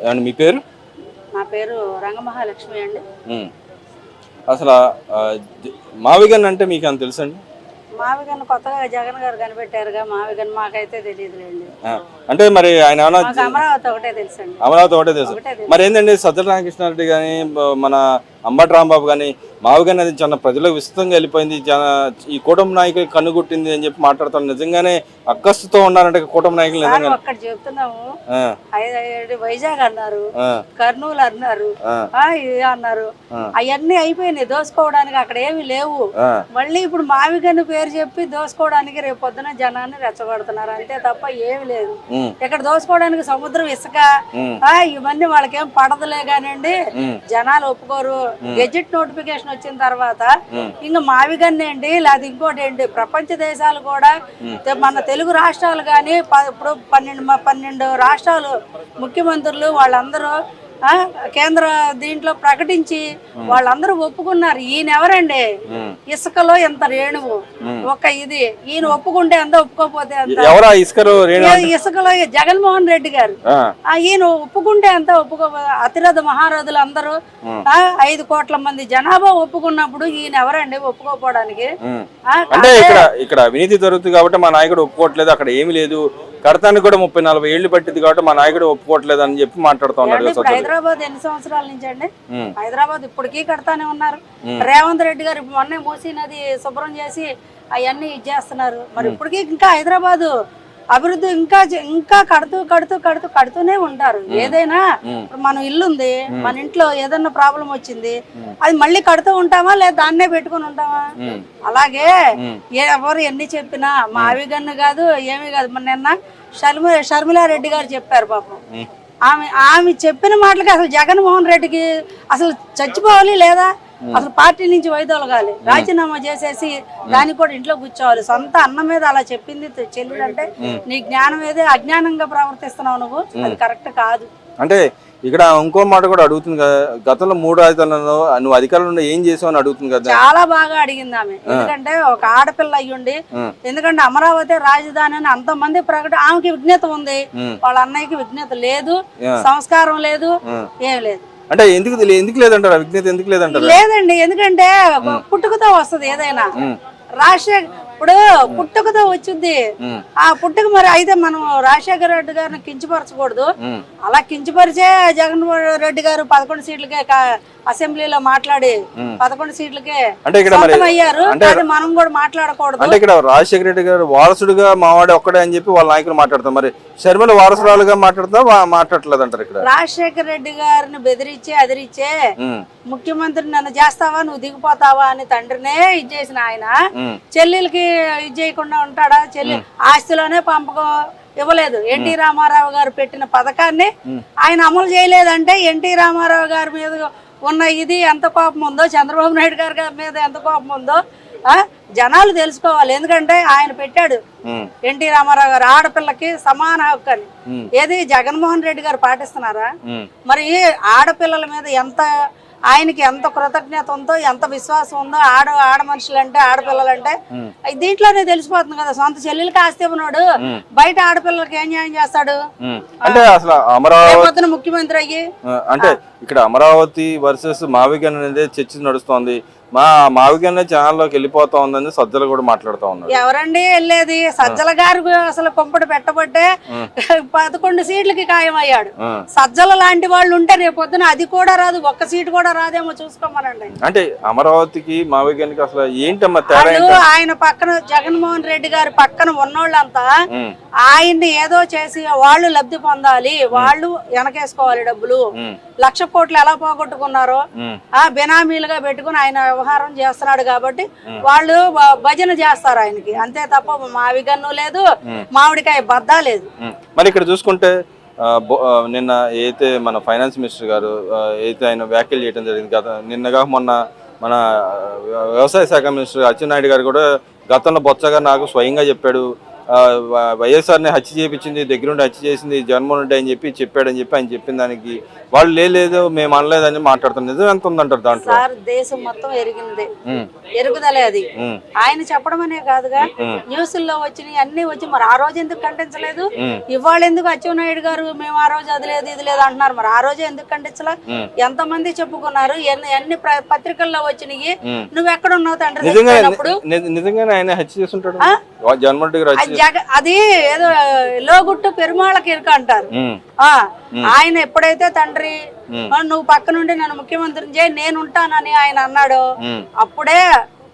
And మీ పేరు? నా పేరు రంగమహాలక్ష్మి అండి. అసలు మావిగన్ అంటే మీకు అంత తెలుసండి? మావిగన్ కొత్తగా జగన్ గారు కనిపెట్టారుగా, మావిగన్ మాకైతే తెలియదులేండి. అంటే మరి ఆయన అమరావతి ఒకటే తెలుసండి. అమరావతి ఒకటే తెలుసు. మరి ఏంటండి సజ్జల రామకృష్ణారెడ్డి కానీ మన అంబటి రాంబాబు కానీ మావిగన్ అనేది చాలా ప్రజలకు విస్తృతంగా వెళ్ళిపోయింది, ఈ కూటమి నాయకులు కన్నుగుట్టింది అని చెప్పి మాట్లాడుతాను. నిజంగానే అక్కస్సుతో ఉన్నారంటే కూటమి నాయకులు నిజంగా అక్కడ చెప్తున్నాము. వైజాగ్ అన్నారు, కర్నూలు అన్నారు, ఇది అన్నారు, అవన్నీ అయిపోయినాయి దోసుకోవడానికి. అక్కడ ఏమి లేవు. మళ్ళీ ఇప్పుడు మావిగన్ పేరు చెప్పి దోసుకోవడానికి రేపు పొద్దున జనాన్ని రెచ్చగొడుతున్నారు అంతే తప్ప ఏమి లేదు. ఇక్కడ దోసుకోవడానికి సముద్రం, ఇసుక, ఇవన్నీ వాళ్ళకేం పడదులే కానివ్వండి, జనాలు ఒప్పుకోరు. గెజెట్ నోటిఫికేషన్ వచ్చిన తర్వాత ఇంకా మావిగన్ ఏంటి లేదా ఇంకోటి ఏంటి, ప్రపంచ దేశాలు కూడా మన తెలుగు రాష్ట్రాలు కానీ ఇప్పుడు 12 రాష్ట్రాలు ముఖ్యమంత్రులు వాళ్ళందరూ కేంద్ర దీంట్లో ప్రకటించి వాళ్ళందరూ ఒప్పుకున్నారు. ఈయన ఎవరండి? ఇసుకలో ఎంత రేణువు ఒక ఇది, ఈయన ఒప్పుకుంటే ఎంత, ఒప్పుకోపోతే ఎంత. ఇసుకలో జగన్మోహన్ రెడ్డి గారు ఈయన ఒప్పుకుంటే ఎంత, అతిరథ మహారథులు అందరూ 5 కోట్ల మంది జనాభా ఒప్పుకున్నప్పుడు ఈయన ఎవరండి ఒప్పుకోపోవడానికి? అంటే ఇక్కడ అవినీతి జరుగుతుంది కాబట్టి మా నాయకుడు ఒప్పుకోవట్లేదు, అక్కడ ఏమి లేదు, కడతానికి కూడా 30-40 ఏళ్లు పట్టింది కాబట్టి మా నాయకుడు ఒప్పుకోవట్లేదు అని చెప్పి మాట్లాడుతున్నారు. హైదరాబాద్ ఎన్ని సంవత్సరాల నుంచి అండి? హైదరాబాద్ ఇప్పటికీ కడతానే ఉన్నారు. రేవంత్ రెడ్డి గారు మొన్నే మూసీ నది శుభ్రం చేసి అవన్నీ ఇచ్చేస్తున్నారు. మరి ఇప్పటికీ ఇంకా హైదరాబాద్ అభివృద్ధి ఇంకా కడుతూనే ఉంటారు. ఏదైనా మన ఇల్లు ఉంది, మన ఇంట్లో ఏదన్నా ప్రాబ్లం వచ్చింది, అది మళ్ళీ కడుతూ ఉంటామా లేదా దాన్నే పెట్టుకుని ఉంటామా? అలాగే ఎవరు ఎన్ని చెప్పినా మావిగన్ను కాదు, ఏమీ కాదు. మన నిన్న షర్మిలారెడ్డి గారు చెప్పారు పాపం. ఆమె చెప్పిన మాటలకి అసలు జగన్మోహన్ రెడ్డికి అసలు చచ్చిపోవాలి లేదా అసలు పార్టీ నుంచి వైదొలగాలి, రాజీనామా చేసేసి దానికి కూడా ఇంట్లో కూర్చోవాలి. సొంత అన్న మీద అలా చెప్పింది చెల్లెలంటే నీ జ్ఞానం ఏదే, అజ్ఞానంగా ప్రవర్తిస్తున్నావు నువ్వు, అది కరెక్ట్ కాదు. అంటే ఇక్కడ ఇంకో మాట కూడా అడుగుతుంది కదా, గతంలో 3 రాజధానులలో నువ్వు అధికారంలో ఏం చేసావు అని అడుగుతుంది కదా. చాలా బాగా అడిగింది ఆమె. ఎందుకంటే ఒక ఆడపిల్ల అయ్యుండి, ఎందుకంటే అమరావతి రాజధాని అని అంతమంది ఆమెకి విజ్ఞత ఉంది, వాళ్ళ అన్నయ్యకి విజ్ఞత లేదు, సంస్కారం లేదు, ఏం లేదు. అంటే ఎందుకు లేదంటారు విజ్ఞత? ఎందుకు లేదంటారు? లేదండి, ఎందుకంటే పుట్టుకతో వస్తుంది ఏదైనా. రాజశేఖర్ ఇప్పుడు పుట్టుకతో వచ్చింది, ఆ పుట్టుక మరి అయితే మనం రాజశేఖర రెడ్డి గారిని కించపరచకూడదు. అలా కించపరిచే జగన్మోహన్ రెడ్డి గారు 11 సీట్లకే అసెంబ్లీలో మాట్లాడి 11 సీట్లకే అయ్యారు. మనం కూడా మాట్లాడకూడదు. అంటే ఇక్కడ రాజశేఖర రెడ్డి గారు వారసుడుగా మావాడే ఒక్కడే అని చెప్పి వాళ్ళ నాయకులు మాట్లాడతాం, మరి షర్మిల వారసురాలుగా మాట్లాడలేదు అంటారు. ఇక్కడ రాజశేఖర రెడ్డి గారిని బెదిరించే అదిరిచ్చే ముఖ్యమంత్రి నన్ను చేస్తావా, నువ్వు దిగిపోతావా అని తండ్రినే ఇచ్చేసిన ఆయన చెల్లెలకి ఇది చేయకుండా ఉంటాడా? చెల్లి ఆస్తిలోనే పంపకం ఇవ్వలేదు. ఎన్టీ రామారావు గారు పెట్టిన పథకాన్ని ఆయన అమలు చేయలేదంటే ఎన్టీ రామారావు గారి మీద ఉన్న ఇది ఎంత కోపం ఉందో, చంద్రబాబు నాయుడు గారి మీద ఎంత కోపం ఉందో జనాలు తెలుసుకోవాలి. ఎందుకంటే ఆయన పెట్టాడు ఎన్టీ రామారావు గారు ఆడపిల్లకి సమాన హక్కు అని. ఏది జగన్మోహన్ రెడ్డి గారు పాటిస్తున్నారా? మరి ఆడపిల్లల మీద ఆయనకి ఎంత కృతజ్ఞత ఉందో, ఎంత విశ్వాసం ఉందో ఆడ మనుషులంటే, ఆడపిల్లలంటే దీంట్లోనే తెలిసిపోతుంది కదా. సొంత చెల్లెలకి ఆస్తి ఇవ్వనాడు, బయట ఆడపిల్లలకి ఏం న్యాయం చేస్తాడు? అంటే అసలు అమరావతి ముఖ్యమంత్రి అయ్యి అంటే ఇక్కడ అమరావతి వర్సెస్ మావిగన్ అనేది చర్చ నడుస్తోంది. మావిగన్ ఛానల్లోకి వెళ్ళిపోతా ఉందని సజ్జలు కూడా మాట్లాడుతూ ఉన్నారు. ఎవరండి వెళ్ళేది? సజ్జల గారు అసలు కొంపటి పెట్టబట్టే 11 సీట్లకి ఖాయమయ్యాడు. సజ్జల లాంటి వాళ్ళు ఉంటే రేపు పొద్దున అది కూడా రాదు, 1 సీటు కూడా రాదేమో చూసుకోమనండి. అంటే అమరావతికి మావిగన్కి అసలు ఏంటమ్మా ఆయన పక్కన జగన్మోహన్ రెడ్డి గారి పక్కన ఉన్నోళ్ళంతా ఆయన్ని ఏదో చేసి వాళ్ళు లబ్ధి పొందాలి, వాళ్ళు వెనకేసుకోవాలి డబ్బులు. 1,00,000 కోట్లు ఎలా పోగొట్టుకున్నారో బెనామీలుగా పెట్టుకుని ఆయన వ్యవహారం చేస్తున్నాడు కాబట్టి వాళ్ళు భజన చేస్తారు ఆయనకి, అంతే తప్ప మావిగన్ను లేదు, మామిడికాయ బద్దా లేదు. మరి ఇక్కడ చూసుకుంటే నిన్న అయితే మన ఫైనాన్స్ మినిస్టర్ గారు అయితే ఆయన వ్యాఖ్యలు చేయడం జరిగింది కదా. నిన్నగా మొన్న మన వ్యవసాయ శాఖ మినిస్టర్ అచ్చెన్నాయుడు గారు కూడా గతంలో బొత్స గారు నాకు స్వయంగా చెప్పాడు, వైఎస్ఆర్ని హత్య చేయించింది, దగ్గరుండి హత్య చేసింది జగన్మోహన్ రెడ్డి అని చెప్పాడని చెప్పి ఆయన చెప్పిన దానికి వాళ్ళు లేదు మేము అనలేదని మాట్లాడుతున్నారు. నిజం ఎంత ఉందంటారు దాంట్లో? సార్ దేశం మొత్తం ఎరిగింది, ఎరుగుదలే అది. ఆయన చెప్పడం అనే కాదుగా, న్యూస్ల్లో వచ్చినాయి అన్ని వచ్చి మరి ఆ రోజు ఎందుకు ఖండించలేదు? ఇవాళ ఎందుకు అచ్చెన్నాయుడు గారు మేము ఆ రోజు అది లేదు ఇది లేదు అంటున్నారు, మరి ఆ రోజు ఎందుకు ఖండించలే? ఎంత మంది చెప్పుకున్నారు, ఎన్ని పత్రికల్లో వచ్చినాయి, నువ్వు ఎక్కడ ఉన్నావు తండ్రి? నిజంగానే ఆయన హత్య చేస్తుంటాడు జగన్మోహన్ రెడ్డి గారు. అది ఏదో లోగుట్టు పెరుమాళకి ఇరుక అంటారు. ఆయన ఎప్పుడైతే తండ్రి నువ్వు పక్క నుండి నన్ను ముఖ్యమంత్రిని చేయి నేను ఉంటానని ఆయన అన్నాడు, అప్పుడే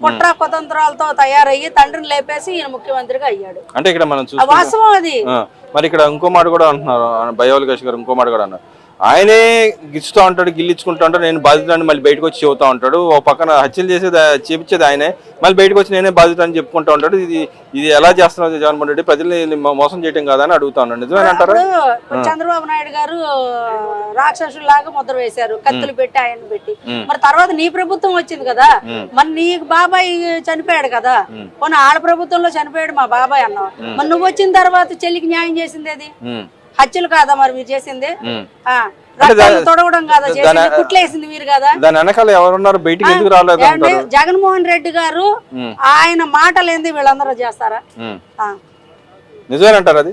కుట్ర కుతంత్రాలతో తయారయ్యి తండ్రిని లేపేసి ఈయన ముఖ్యమంత్రిగా అయ్యాడు. అంటే ఇక్కడ మనం వాస్తవం అది. మరి ఇక్కడ ఇంకో మాట కూడా అంటున్నారు బయ్యవల్లి గారు, ఇంకో మాట కూడా అన్నారు, ఆయనే గిచ్చుతూ ఉంటాడు, గిల్లించుకుంటూ ఉంటాడు, నేను బాధితులని మళ్ళీ బయటకు వచ్చి చెబుతా ఉంటాడు. ఒక పక్కన హత్యలు చేపించేది ఆయనే, మళ్ళీ బయటకు వచ్చి నేనే బాధితులని చెప్పుకుంటూ ఉంటాడు. ఇది ఎలా చేస్తున్నారు జగన్మోహన్ రెడ్డి? ప్రజల్ని మోసం చేయడం కాదా అని అడుగుతా ఉన్నాడు. నిజమే అంటారు? చంద్రబాబు నాయుడు గారు రాక్షసులాగా ముద్ర వేశారు, కత్తులు పెట్టి ఆయన పెట్టి. మరి తర్వాత నీ ప్రభుత్వం వచ్చింది కదా, మరి నీ బాబాయ్ చనిపోయాడు కదా, పోనీ ఆడ ప్రభుత్వంలో చనిపోయాడు మా బాబాయ్ అన్నావు, మరి నువ్వు వచ్చిన తర్వాత చెల్లికి న్యాయం చేసింది అది హత్యలు కాదా మరి మీరు చేసింది? తొడవడం కాదా చేసింది? కుట్లేసింది మీరు కదా? దాని వెనకాల ఎవరున్నారు? బయటికి ఎందుకు రాలేదు? జగన్మోహన్ రెడ్డి గారు ఆయన మాటలు ఏంది వీళ్ళందరూ చేస్తారా? నిజమేనంటారు అది?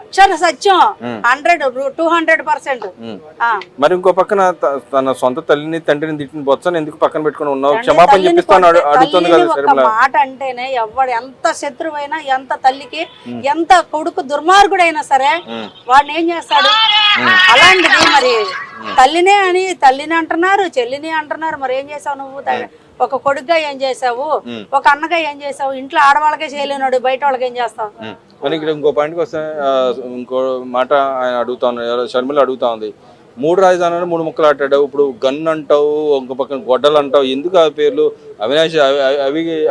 అక్షర సత్యం 100-200%. మరి ఇంకో పక్కన తన సొంత తల్లిని తండ్రిని తిట్టిన బొత్సని ఎందుకు పక్కన పెట్టుకుని ఉన్నావు? క్షమాపణ చెప్పిస్తాను అడుగుతుంది కదా. మాట అంటేనే ఎవడు ఎంత శత్రువైనా, ఎంత తల్లికి ఎంత కొడుకు దుర్మార్గుడైనా సరే వాడిని ఏం చేస్తాడు? అలాంటిది మరి తల్లిని అంటున్నారు, చెల్లిని అంటున్నారు, మరి ఏం చేసావు నువ్వు? ఒక కొడుకుగా ఏం చేసావు, ఒక అన్నగా ఏం చేసావు? ఇంట్లో ఆడవాళ్ళకే చేయలేనాడు, బయట వాళ్ళకి ఏం చేస్తావు? మరి ఇక్కడ ఇంకో పాయింట్కి వస్తే ఇంకో మాట ఆయన అడుగుతా ఉన్నారు, షర్మిల అడుగుతా ఉంది, 3 రాజధానులు 3 ముక్కలు ఆటాడు, ఇప్పుడు గన్ అంటావు, ఇంకో పక్కన గొడ్డలు అంటావు, ఎందుకు ఆ పేర్లు? అవినాష్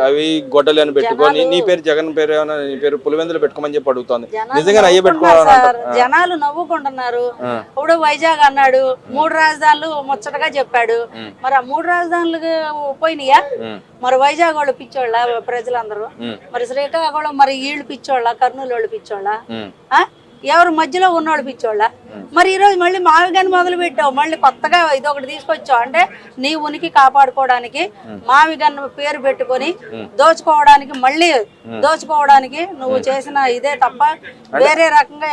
అవి గొడ్డలు అని పెట్టుకొని నీ పేరు జగన్ పేరు ఏమైనా నీ పేరు పులివెందులు పెట్టుకోమని చెప్పి అడుగుతుంది. నిజంగా అయ్యే పెట్టుకోవాలి. జనాలు నవ్వుకుంటున్నారు. ఇప్పుడు వైజాగ్ అన్నాడు, 3 రాజధానులు ముచ్చటగా చెప్పాడు, మరి ఆ 3 రాజధానులు పోయినాయా? మరి వైజాగ్ వాళ్ళు పిచ్చోళ్ళ ప్రజలందరూ, మరి శ్రీకాకుళం మరి వీళ్ళు పిచ్చోళ్ళ, కర్నూలు వాళ్ళు పిచ్చోళ్ళ, ఎవరు మధ్యలో ఉన్నోళ్ళు పిచ్చోళ్ళ? మరి ఈరోజు మళ్ళీ మావిగని మొదలు పెట్టావు, మళ్ళీ కొత్తగా ఇదొకటి తీసుకొచ్చావు. అంటే నీ ఉనికి కాపాడుకోవడానికి మావిగన్ పేరు పెట్టుకొని దోచుకోవడానికి నువ్వు చేసిన ఇదే తప్ప వేరే రకంగా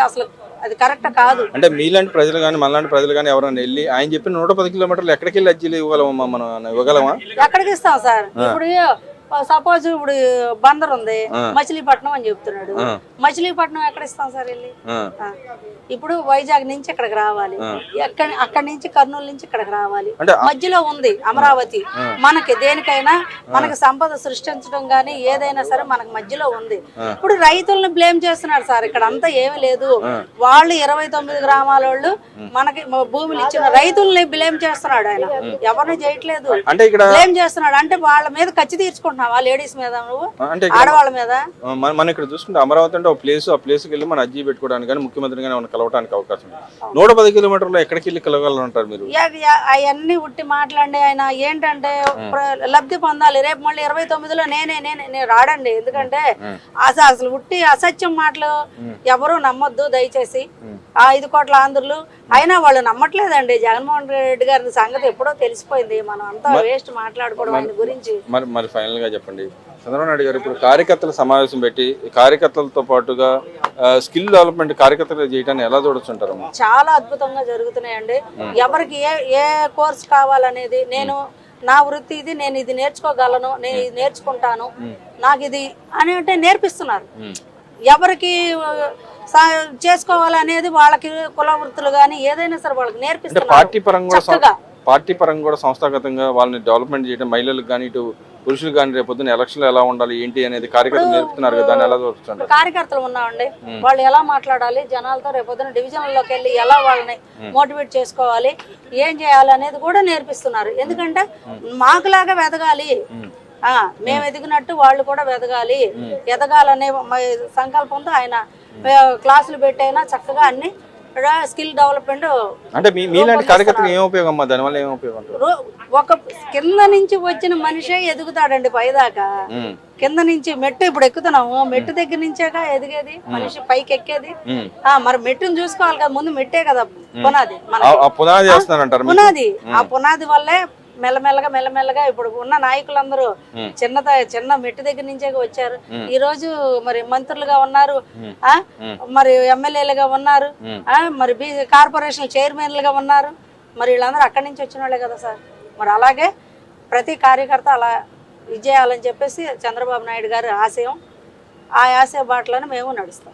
అసలు అది కరెక్ట్ కాదు. అంటే మీలాంటి ప్రజలు కానీ మనలాంటి ప్రజలు కానీ ఎవరైనా వెళ్ళి ఆయన చెప్పిన 110 కిలోమీటర్లు ఎక్కడికి వెళ్ళి అజ్జీలు ఇవ్వగలమా? మనం ఇవ్వగలమా? ఎక్కడికి ఇస్తాం సార్? ఇప్పుడు సపోజ్ ఇప్పుడు బందర్ ఉంది, మచిలీపట్నం అని చెప్తున్నాడు, మచిలీపట్నం ఎక్కడ ఇస్తాం సార్ వెళ్ళి? ఇప్పుడు వైజాగ్ నుంచి ఇక్కడికి రావాలి, అక్కడి నుంచి కర్నూలు నుంచి ఇక్కడికి రావాలి, మధ్యలో ఉంది అమరావతి. మనకి దేనికైనా మనకి సంపద సృష్టించడం గానీ ఏదైనా సరే మనకి మధ్యలో ఉంది. ఇప్పుడు రైతులను బ్లేమ్ చేస్తున్నారు సార్, ఇక్కడ అంతా ఏమీ లేదు. వాళ్ళు 29 గ్రామాల వాళ్ళు మనకి భూములు ఇచ్చిన రైతుల్ని బ్లేమ్ చేస్తున్నాడు ఆయన, ఎవరిని చేయట్లేదు, బ్లేమ్ చేస్తున్నాడు. అంటే వాళ్ళ మీద ఖర్చు తీర్చుకుంటున్నావా? లేడీస్ మీద, నువ్వు ఆడవాళ్ళ మీద? మనం ఇక్కడ చూసుకుంటే అమరావతి అంటే ఒక ప్లేస్, ఆ ప్లేస్ కి వెళ్ళి మన అజ్జీ పెట్టుకోవడానికి కానీ ముఖ్యమంత్రి గానీ కలవడానికి అవకాశం ఉంది. 110 కిలోమీటర్లు ఎక్కడికి వెళ్ళి కలవాలంటారు మీరు? అవన్నీ ఉట్టి మాట్లాడండి. ఆయన ఏంటంటే లబ్ధి పొందాలి, రేపు మళ్ళీ 29లో నేనే రాడండి. ఎందుకంటే అసలు ఉట్టి అసత్యం మాటలు ఎవరు నమ్మొద్దు దయచేసి. 5 కోట్ల ఆంధ్రులు అయినా వాళ్ళు నమ్మట్లేదండి జగన్మోహన్ రెడ్డి గారి సంగతి ఎప్పుడో తెలిసిపోయింది. మనం అంతా వేస్ట్ మాట్లాడుకోవడం ఆయన గురించి. మరి ఫైనల్ గా చెప్పండి, చంద్రబాబు నాయుడు గారు ఇప్పుడు కార్యకర్తల సమావేశం పెట్టి కార్యకర్తలతో పాటుగా స్కిల్ డెవలప్మెంట్ కార్యకర్తలు చేయడాన్ని ఎలా చూడొచ్చుంటారు? చాలా అద్భుతంగా జరుగుతున్నాయండి. ఎవరికి ఏ కోర్స్ కావాలనేది, నేను నా వృత్తి ఇది, నేను ఇది నేర్చుకోగలను, నేను ఇది నేర్చుకుంటాను, నాకు ఇది అని అంటే నేర్పిస్తున్నారు. ఎవరికి చేసుకోవాలనేది వాళ్ళకి కుల వృత్తులు కానీ ఏదైనా సరే వాళ్ళకి నేర్పిస్తున్నారు. పార్టీ పరంగా కూడా సంస్థాగతంగా వాళ్ళని డెవలప్మెంట్ చేయడం, మహిళలకు కానీ ఇటు పురుషులు కానీ రేపు పొద్దున్న ఎలక్షన్ ఎలా ఉండాలి ఏంటి అనేది కార్యకర్తలు నేర్పుతున్నారు కదా, దాన్ని ఎలా చూస్తున్నారు? కార్యకర్తలు ఉన్నామండి, వాళ్ళు ఎలా మాట్లాడాలి జనాలతో, రేపు పొద్దున్న డివిజన్లోకి వెళ్ళి ఎలా వాళ్ళని మోటివేట్ చేసుకోవాలి, ఏం చేయాలి అనేది కూడా నేర్పిస్తున్నారు. ఎందుకంటే మాకులాగా వెదగాలి, మేము ఎదిగినట్టు వాళ్ళు కూడా ఎదగాలనే సంకల్పంతో ఆయన క్లాసులు పెట్టైనా చక్కగా అన్ని స్కిల్ డెవలప్మెంట్. అంటే మీలాంటి కార్యకర్తలకు ఏం ఉపయోగం? దానివల్ల ఏం ఉపయోగం? ఒక కింద నుంచి వచ్చిన మనిషే ఎదుగుతాడండి పైదాకా. కింద నుంచి మెట్టు ఇప్పుడు ఎక్కుతున్నాము, మెట్టు దగ్గర నుంచేగా ఎదిగేది మనిషి పైకి ఎక్కేది. మరి మెట్టును చూసుకోవాలి కదా, ముందు మెట్టే కదా పునాది. పునాది ఆ పునాది వల్లే మెల్లమెల్లగా ఇప్పుడు ఉన్న నాయకులందరూ చిన్న మెట్టు దగ్గర నుంచే వచ్చారు. ఈ రోజు మరి మంత్రులుగా ఉన్నారు, మరి ఎమ్మెల్యేలుగా ఉన్నారు, మరి కార్పొరేషన్ చైర్మన్లుగా ఉన్నారు. మరి వీళ్ళందరూ అక్కడి నుంచి వచ్చిన వాళ్ళే కదా సార్. మరి అలాగే ప్రతి కార్యకర్త అలా ఇది చేయాలని చెప్పేసి చంద్రబాబు నాయుడు గారి ఆశయం. ఆ ఆశయ బాటలోనే మేము నడుస్తాం.